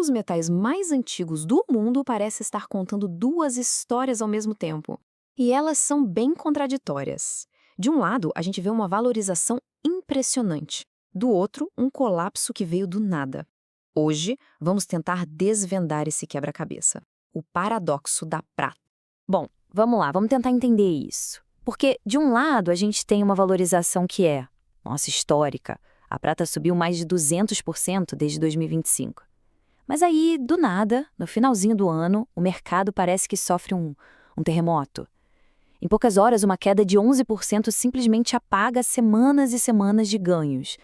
dos metais mais antigos do mundo parece estar contando duas histórias ao mesmo tempo. E elas são bem contraditórias. De um lado, a gente vê uma valorização impressionante. Do outro, um colapso que veio do nada. Hoje, vamos tentar desvendar esse quebra-cabeça. O paradoxo da prata. Bom, vamos lá, vamos tentar entender isso. Porque, de um lado, a gente tem uma valorização que é, nossa, histórica. A prata subiu mais de 200% desde 2025. Mas aí, do nada, no finalzinho do ano, o mercado parece que sofre um terremoto. Em poucas horas, uma queda de 11% simplesmente apaga semanas e semanas de ganhos.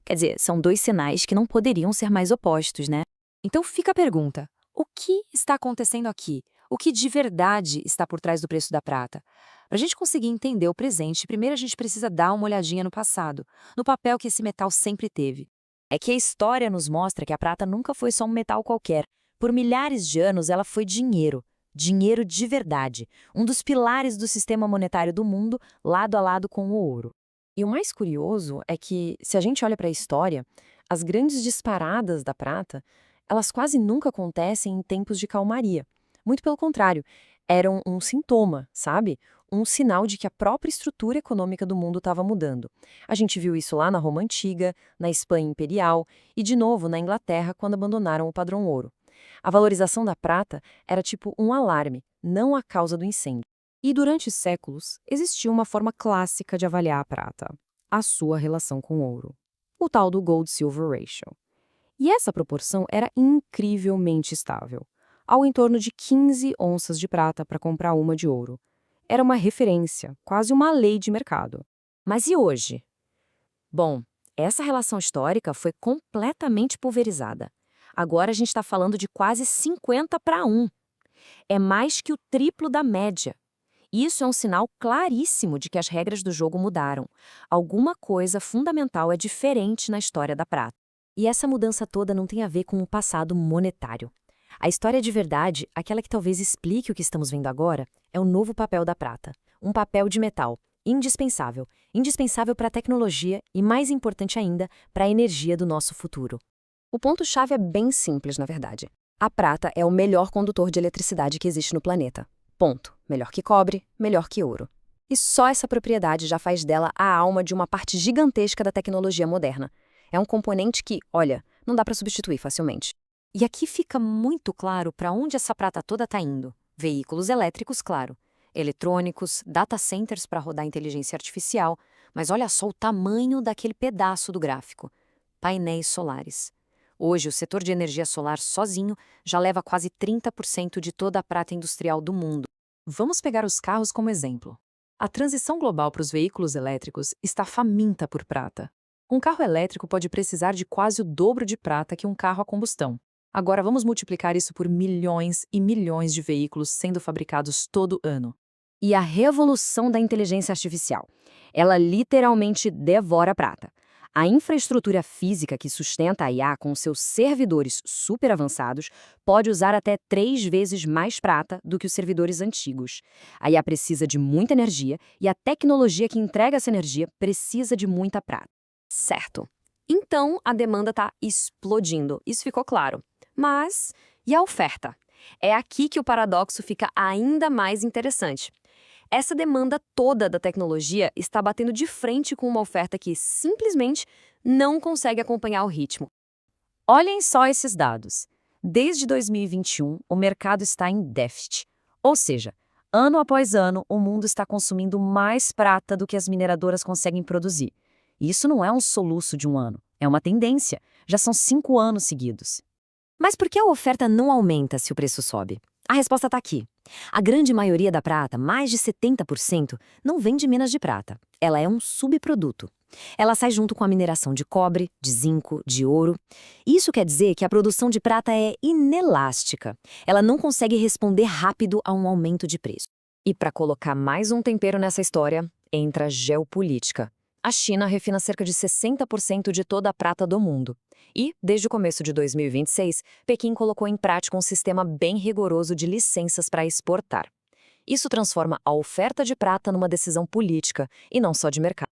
Quer dizer, são dois sinais que não poderiam ser mais opostos, né? Então fica a pergunta: o que está acontecendo aqui? O que de verdade está por trás do preço da prata? Para a gente conseguir entender o presente, primeiro a gente precisa dar uma olhadinha no passado, no papel que esse metal sempre teve. É que a história nos mostra que a prata nunca foi só um metal qualquer. Por milhares de anos, ela foi dinheiro. Dinheiro de verdade. Um dos pilares do sistema monetário do mundo, lado a lado com o ouro. E o mais curioso é que, se a gente olha para a história, as grandes disparadas da prata, elas quase nunca acontecem em tempos de calmaria. Muito pelo contrário, eram um sintoma, sabe? Um sinal de que a própria estrutura econômica do mundo estava mudando. A gente viu isso lá na Roma Antiga, na Espanha Imperial e, de novo, na Inglaterra, quando abandonaram o padrão ouro. A valorização da prata era tipo um alarme, não a causa do incêndio. E durante séculos, existiu uma forma clássica de avaliar a prata, a sua relação com o ouro, o tal do Gold-Silver Ratio. E essa proporção era incrivelmente estável, ao em torno de 15 onças de prata para comprar uma de ouro. Era uma referência, quase uma lei de mercado. Mas e hoje? Bom, essa relação histórica foi completamente pulverizada. Agora a gente está falando de quase 50 para 1. É mais que o triplo da média. Isso é um sinal claríssimo de que as regras do jogo mudaram. Alguma coisa fundamental é diferente na história da prata. E essa mudança toda não tem a ver com o passado monetário. A história de verdade, aquela que talvez explique o que estamos vendo agora, é o novo papel da prata. Um papel de metal, indispensável. Indispensável para a tecnologia e, mais importante ainda, para a energia do nosso futuro. O ponto-chave é bem simples, na verdade. A prata é o melhor condutor de eletricidade que existe no planeta. Ponto. Melhor que cobre, melhor que ouro. E só essa propriedade já faz dela a alma de uma parte gigantesca da tecnologia moderna. É um componente que, olha, não dá para substituir facilmente. E aqui fica muito claro para onde essa prata toda está indo. Veículos elétricos, claro. Eletrônicos, data centers para rodar inteligência artificial. Mas olha só o tamanho daquele pedaço do gráfico. Painéis solares. Hoje, o setor de energia solar sozinho já leva quase 30% de toda a prata industrial do mundo. Vamos pegar os carros como exemplo. A transição global para os veículos elétricos está faminta por prata. Um carro elétrico pode precisar de quase o dobro de prata que um carro a combustão. Agora vamos multiplicar isso por milhões e milhões de veículos sendo fabricados todo ano. E a revolução da inteligência artificial. Ela literalmente devora a prata. A infraestrutura física que sustenta a IA com seus servidores super avançados pode usar até 3 vezes mais prata do que os servidores antigos. A IA precisa de muita energia e a tecnologia que entrega essa energia precisa de muita prata. Certo. Então, a demanda está explodindo. Isso ficou claro. Mas, e a oferta? É aqui que o paradoxo fica ainda mais interessante. Essa demanda toda da tecnologia está batendo de frente com uma oferta que simplesmente não consegue acompanhar o ritmo. Olhem só esses dados. Desde 2021, o mercado está em déficit. Ou seja, ano após ano, o mundo está consumindo mais prata do que as mineradoras conseguem produzir. Isso não é um soluço de um ano, é uma tendência. Já são 5 anos seguidos. Mas por que a oferta não aumenta se o preço sobe? A resposta está aqui. A grande maioria da prata, mais de 70%, não vem de minas de prata. Ela é um subproduto. Ela sai junto com a mineração de cobre, de zinco, de ouro. Isso quer dizer que a produção de prata é inelástica. Ela não consegue responder rápido a um aumento de preço. E para colocar mais um tempero nessa história, entra a geopolítica. A China refina cerca de 60% de toda a prata do mundo. E, desde o começo de 2026, Pequim colocou em prática um sistema bem rigoroso de licenças para exportar. Isso transforma a oferta de prata numa decisão política e não só de mercado.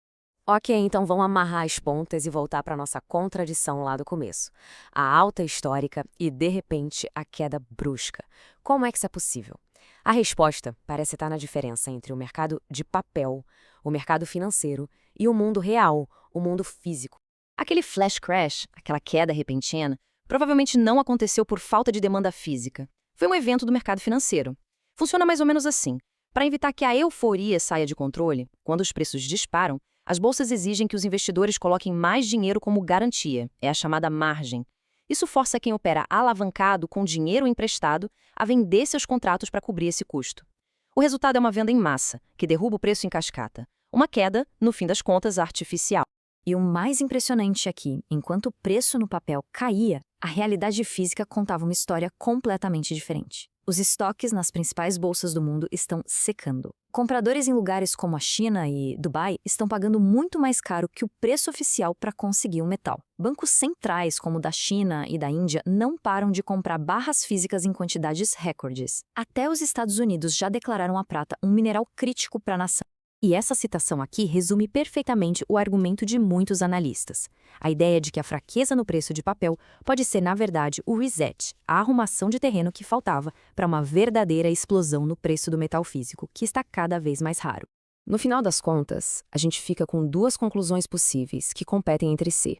Ok, então vamos amarrar as pontas e voltar para nossa contradição lá do começo. A alta histórica e, de repente, a queda brusca. Como é que isso é possível? A resposta parece estar na diferença entre o mercado de papel, o mercado financeiro, e o mundo real, o mundo físico. Aquele flash crash, aquela queda repentina, provavelmente não aconteceu por falta de demanda física. Foi um evento do mercado financeiro. Funciona mais ou menos assim. Para evitar que a euforia saia de controle, quando os preços disparam, as bolsas exigem que os investidores coloquem mais dinheiro como garantia, é a chamada margem. Isso força quem opera alavancado com dinheiro emprestado a vender seus contratos para cobrir esse custo. O resultado é uma venda em massa, que derruba o preço em cascata. Uma queda, no fim das contas, artificial. E o mais impressionante aqui, enquanto o preço no papel caía, a realidade física contava uma história completamente diferente. Os estoques nas principais bolsas do mundo estão secando. Compradores em lugares como a China e Dubai estão pagando muito mais caro que o preço oficial para conseguir o metal. Bancos centrais, como o da China e da Índia, não param de comprar barras físicas em quantidades recordes. Até os Estados Unidos já declararam a prata um mineral crítico para a nação. E essa citação aqui resume perfeitamente o argumento de muitos analistas. A ideia de que a fraqueza no preço de papel pode ser, na verdade, o reset, a arrumação de terreno que faltava para uma verdadeira explosão no preço do metal físico, que está cada vez mais raro. No final das contas, a gente fica com duas conclusões possíveis que competem entre si.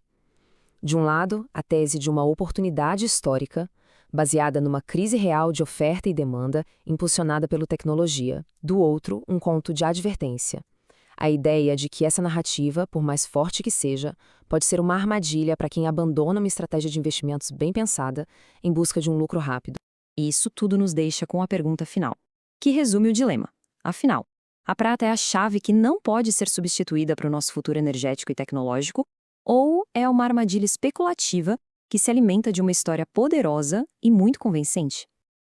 De um lado, a tese de uma oportunidade histórica, baseada numa crise real de oferta e demanda, impulsionada pela tecnologia. Do outro, um conto de advertência. A ideia de que essa narrativa, por mais forte que seja, pode ser uma armadilha para quem abandona uma estratégia de investimentos bem pensada em busca de um lucro rápido. E isso tudo nos deixa com a pergunta final, que resume o dilema. Afinal, a prata é a chave que não pode ser substituída para o nosso futuro energético e tecnológico, ou é uma armadilha especulativa que se alimenta de uma história poderosa e muito convincente?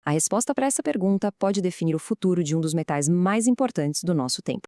A resposta para essa pergunta pode definir o futuro de um dos metais mais importantes do nosso tempo.